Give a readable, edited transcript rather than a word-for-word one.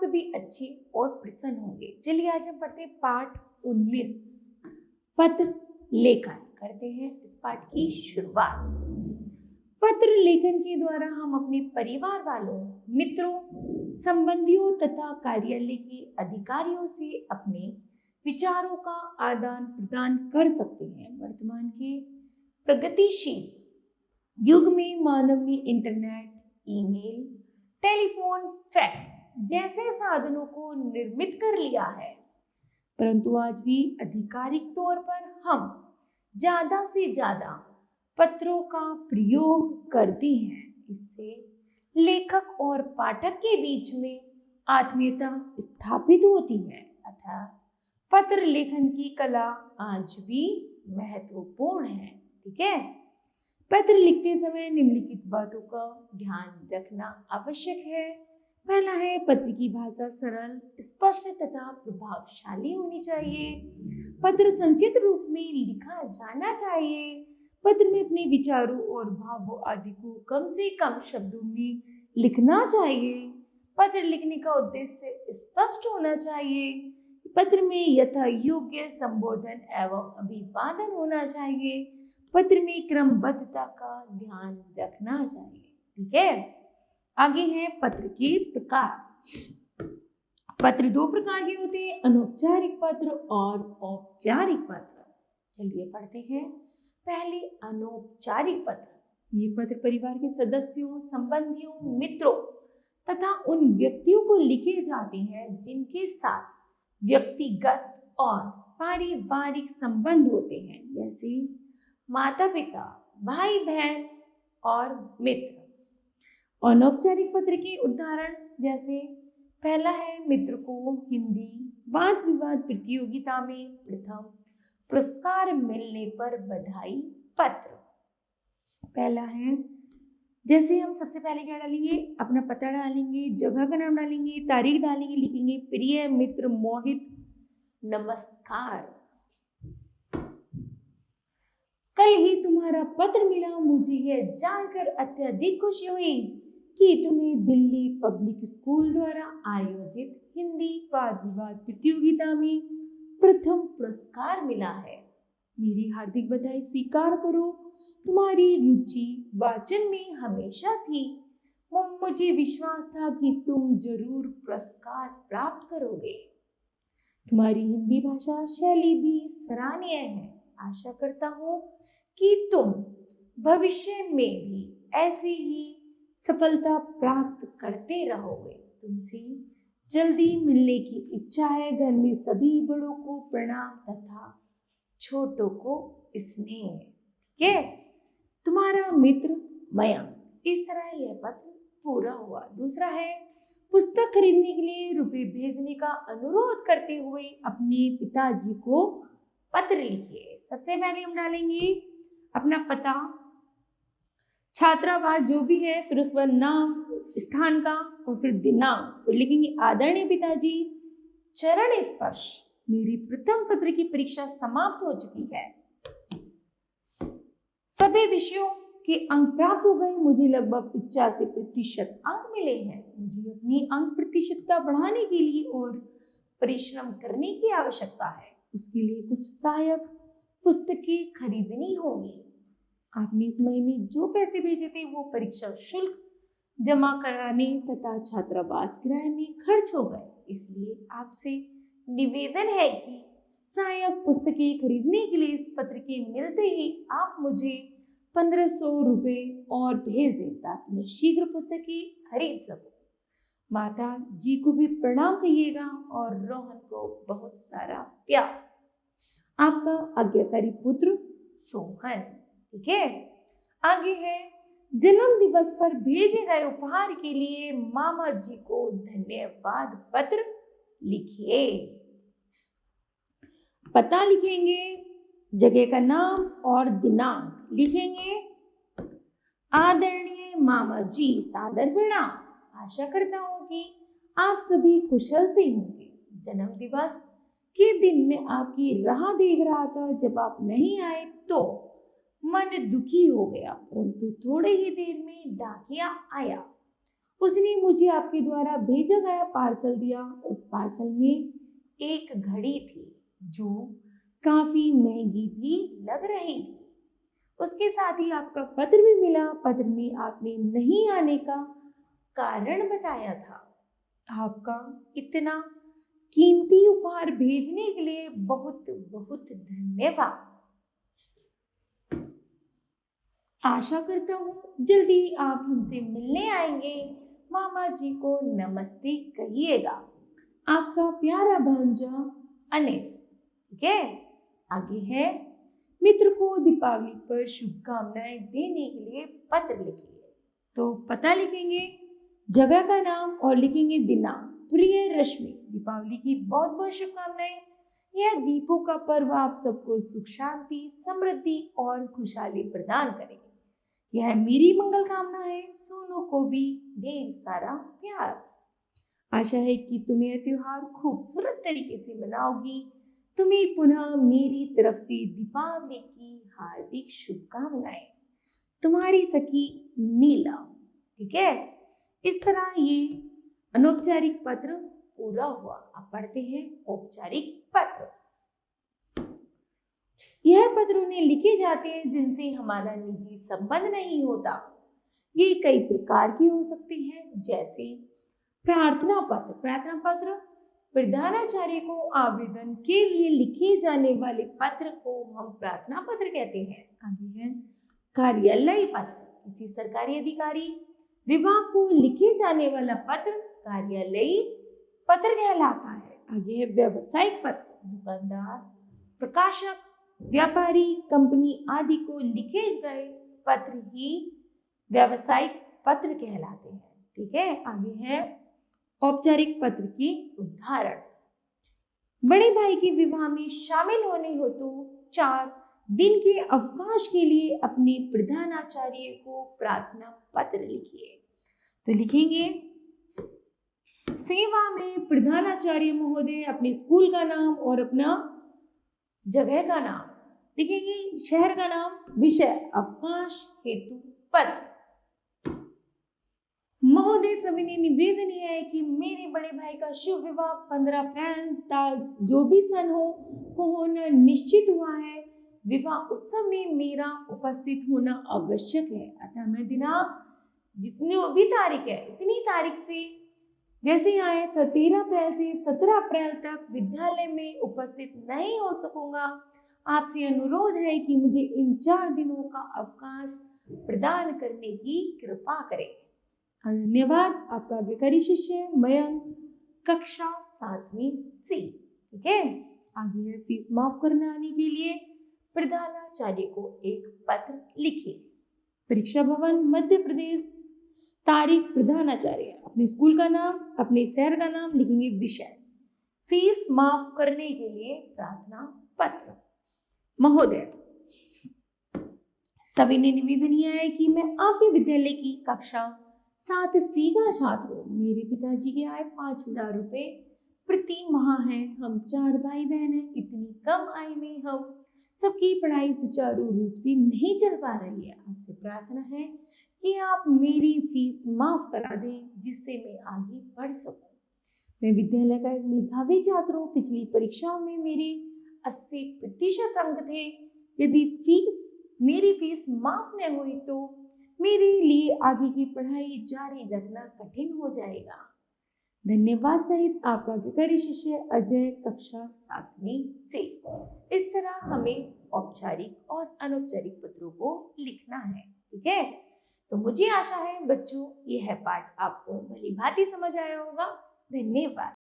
सभी अच्छे और प्रसन्न होंगे। चलिए आज हम पढ़ते हैं पाठ 19 पत्र लेखन। करते हैं इस पाठ की शुरुआत। पत्र लेखन के द्वारा हम अपने परिवार वालों, मित्रों, संबंधियों तथा कार्यालय के अधिकारियों से अपने विचारों का आदान प्रदान कर सकते हैं। वर्तमान के प्रगतिशील युग में मानव ने इंटरनेट, ईमेल, टेलीफोन, फैक्स जैसे साधनों को निर्मित कर लिया है, परंतु आज भी आधिकारिक तौर पर हम ज्यादा से ज्यादा पत्रों का प्रयोग करते हैं। इससे लेखक और पाठक के बीच में आत्मीयता स्थापित होती है। अतः पत्र लेखन की कला आज भी महत्वपूर्ण है। ठीक है, पत्र लिखते समय निम्नलिखित बातों का ध्यान रखना आवश्यक है। पहला है, पत्र की भाषा सरल, स्पष्ट तथा प्रभावशाली होनी चाहिए। पत्र संक्षिप्त रूप में लिखा जाना चाहिए। पत्र में अपने विचारों और भावों आदि को कम से कम शब्दों में लिखना चाहिए। पत्र लिखने का उद्देश्य स्पष्ट होना चाहिए। पत्र में यथा योग्य संबोधन एवं अभिवादन होना चाहिए। पत्र में क्रमबद्धता का ध्यान रखना चाहिए। ठीक है, आगे है पत्र के प्रकार। पत्र दो प्रकार के होते हैं, अनौपचारिक पत्र और औपचारिक पत्र। चलिए पढ़ते हैं। पहले अनौपचारिक पत्र। ये पत्र परिवार के सदस्यों, संबंधियों, मित्रों तथा उन व्यक्तियों को लिखे जाते हैं जिनके साथ व्यक्तिगत और पारिवारिक संबंध होते हैं, जैसे माता पिता, भाई बहन और मित्र। अनौपचारिक पत्र के उदाहरण जैसे पहला है, मित्र को हिंदी वाद विवाद प्रतियोगिता में प्रथम पुरस्कार मिलने पर बधाई पत्र। पहला है, जैसे हम सबसे पहले क्या डालेंगे, अपना पता डालेंगे, जगह का नाम डालेंगे, तारीख डालेंगे, लिखेंगे प्रिय मित्र मोहित, नमस्कार, कल ही तुम्हारा पत्र मिला। मुझे यह जानकर अत्यधिक खुशी हुई कि तुम्हें दिल्ली पब्लिक स्कूल द्वारा आयोजित हिंदी वाद विवाद प्रतियोगिता में प्रथम पुरस्कार मिला है। मेरी हार्दिक बधाई स्वीकार करो। तुम्हारी रुचि वाचन में हमेशा थी। मुझे विश्वास था कि तुम जरूर पुरस्कार प्राप्त करोगे। तुम्हारी हिंदी भाषा शैली भी सराहनीय है। आशा करता हूँ कि तुम भविष्य में भी ऐसी ही सफलता प्राप्त करते रहोगे। तुमसे जल्दी मिलने की इच्छा है। घर में सभी बड़ों को प्रणाम तथा छोटों को स्नेह। ठीक है, तुम्हारा मित्र मयंक। इस तरह यह पत्र पूरा हुआ। दूसरा है, पुस्तक खरीदने के लिए रुपए भेजने का अनुरोध करते हुए अपने पिताजी को पत्र लिखिए। सबसे पहले हम डालेंगे अपना पता, छात्रावास जो भी है, फिर उसके बाद नाम स्थान का और फिर दिनांक, फिर लिखेंगे आदरणीय पिताजी, चरण स्पर्श, मेरी प्रथम सत्र की परीक्षा समाप्त हो चुकी है। सभी विषयों के अंक प्राप्त हो गए। मुझे लगभग 85% अंक मिले हैं। मुझे अपनी अंक प्रतिशतता बढ़ाने के लिए और परिश्रम करने की आवश्यकता है। उसके लिए कुछ सहायक पुस्तकें खरीदनी होंगी। आपने इस महीने जो पैसे भेजे थे वो परीक्षा शुल्क जमा कराने तथा छात्रावास किराए में खर्च हो गए। इसलिए आपसे निवेदन है कि सहायक पुस्तकें खरीदने के लिए इस पत्र के मिलते ही आप मुझे 1500 रुपए और भेज दें ताकि मैं शीघ्र पुस्तकें खरीद सकूं। माता जी को भी प्रणाम कहिएगा और रोहन को बहुत सारा प्यार। आपका आज्ञाकारी पुत्र सोहन। ठीक है, आगे है, जन्म दिवस पर भेजे गए उपहार के लिए मामा जी को धन्यवाद पत्र लिखिए। पता लिखेंगे, जगह का नाम और दिनांक लिखेंगे। आदरणीय मामा जी, सादर प्रणाम। आशा करता हूँ कि आप सभी कुशल से होंगे। जन्म दिवस के दिन मैं आपकी राह देख रहा था। जब आप नहीं आए तो मन दुखी हो गया, परंतु थोड़े ही देर में डाकिया आया उसने मुझे आपके द्वारा भेजा गया पार्सल दिया। उस पार्सल में एक घड़ी थी जो काफी महंगी भी लग रही थी। उसके साथ ही आपका पत्र भी मिला। पत्र में आपने नहीं आने का कारण बताया था। आपका इतना कीमती उपहार भेजने के लिए बहुत बहुत धन्यवाद। आशा करता हूँ जल्दी आप हमसे मिलने आएंगे। मामा जी को नमस्ते कहिएगा। आपका प्यारा भांजा अनिल। ठीक है, आगे है, मित्र को दीपावली पर शुभकामनाएं देने के लिए पत्र लिखिए। तो पता लिखेंगे, जगह का नाम और लिखेंगे दिनांक। प्रिय रश्मि, दीपावली की बहुत बहुत शुभकामनाएं। यह दीपों का पर्व आप सबको सुख शांति समृद्धि और खुशहाली प्रदान करे। यह मेरी मंगल कामना है। सोनू को भी ढेर सारा प्यार। आशा है कि तुम यह त्योहार खूबसूरत तरीके से मनाओगी। तुम्हें पुनः मेरी तरफ से दीपावली की हार्दिक शुभकामनाएं। तुम्हारी सखी नीला। ठीक है, इस तरह ये अनौपचारिक पत्र पूरा हुआ। अब पढ़ते हैं औपचारिक पत्र। यह पत्र उन्हें लिखे जाते हैं जिनसे हमारा निजी संबंध नहीं होता। ये कई प्रकार के हो सकते हैं, जैसे प्रार्थना पत्र। प्रार्थना पत्र प्रधानाचार्य को आवेदन के लिए लिखे जाने वाले पत्र को हम प्रार्थना पत्र कहते हैं। आगे है कार्यालय पत्र। किसी सरकारी अधिकारी विभाग को लिखे जाने वाला पत्र कार्यालयी पत्र कहलाता है। आगे है व्यावसायिक पत्र। दुकानदार, प्रकाशक, व्यापारी, कंपनी आदि को लिखे गए पत्र ही व्यावसायिक पत्र कहलाते हैं। ठीक है, आगे है औपचारिक पत्र के उदाहरण। बड़े भाई के विवाह में शामिल होने हेतु 4 दिन के अवकाश के लिए अपने प्रधानाचार्य को प्रार्थना पत्र लिखिए। तो लिखेंगे, सेवा में प्रधानाचार्य महोदय, अपने स्कूल का नाम और अपना जगह का नाम लिखेंगे, शहर का नाम, विषय अवकाश हेतु पत्र। महोदय, सविनय निवेदन यह है कि मेरे बड़े भाई का शुभ विवाह 15 अप्रैल जो भी सन हो को होना निश्चित हुआ है। विवाह उत्सव में मेरा उपस्थित होना आवश्यक है। अतः मैं दिनांक जितनी भी तारीख है इतनी तारीख से जैसे आए 13 अप्रैल से 17 अप्रैल तक विद्यालय में उपस्थित नहीं हो सकूंगा। आपसे अनुरोध है कि मुझे इन 4 दिनों का अवकाश प्रदान करने की कृपा करें। धन्यवाद। आपका आज्ञाकारी शिष्य मयंक, कक्षा 7वीं C। ठीक है, आगे है फीस माफ कराने के लिए प्रधानाचार्य को एक पत्र लिखिए। परीक्षा भवन मध्य प्रदेश, तारीख प्रधानाचार्य, अपने स्कूल का नाम, अपने शहर का नाम लिखेंगे, विषय फीस माफ करने के लिए प्रार्थना पत्र। महोदय, सविनय निवेदन यह है कि मैं आपके विद्यालय की कक्षा 7C का छात्र हूँ। मेरे पिताजी की आय 5,000 रुपए प्रति माह है। हम 4 भाई बहन हैं। इतनी कम आय में हम सबकी पढ़ाई सुचारू रूप से नहीं चल पा रही है। आपसे प्रार्थना है कि आप मेरी फीस माफ करा दें जिससे मैं आगे बढ़ सकूं। मैं विद्यालय का एक मेधावी छात्र हूँ। पिछली परीक्षाओं में मेरे 80% अंक थे। यदि मेरी फीस माफ न हुई तो मेरे लिए आगे की पढ़ाई जारी रखना कठिन हो जाएगा। धन्यवाद सहित आपका आज्ञाकारी शिष्य अजय, कक्षा 7वीं C। इस तरह हमें औपचारिक और अनौपचारिक पत्रों को लिखना है। ठीक है, तो मुझे आशा है बच्चों यह पाठ आपको भली भांति समझ आया होगा। धन्यवाद।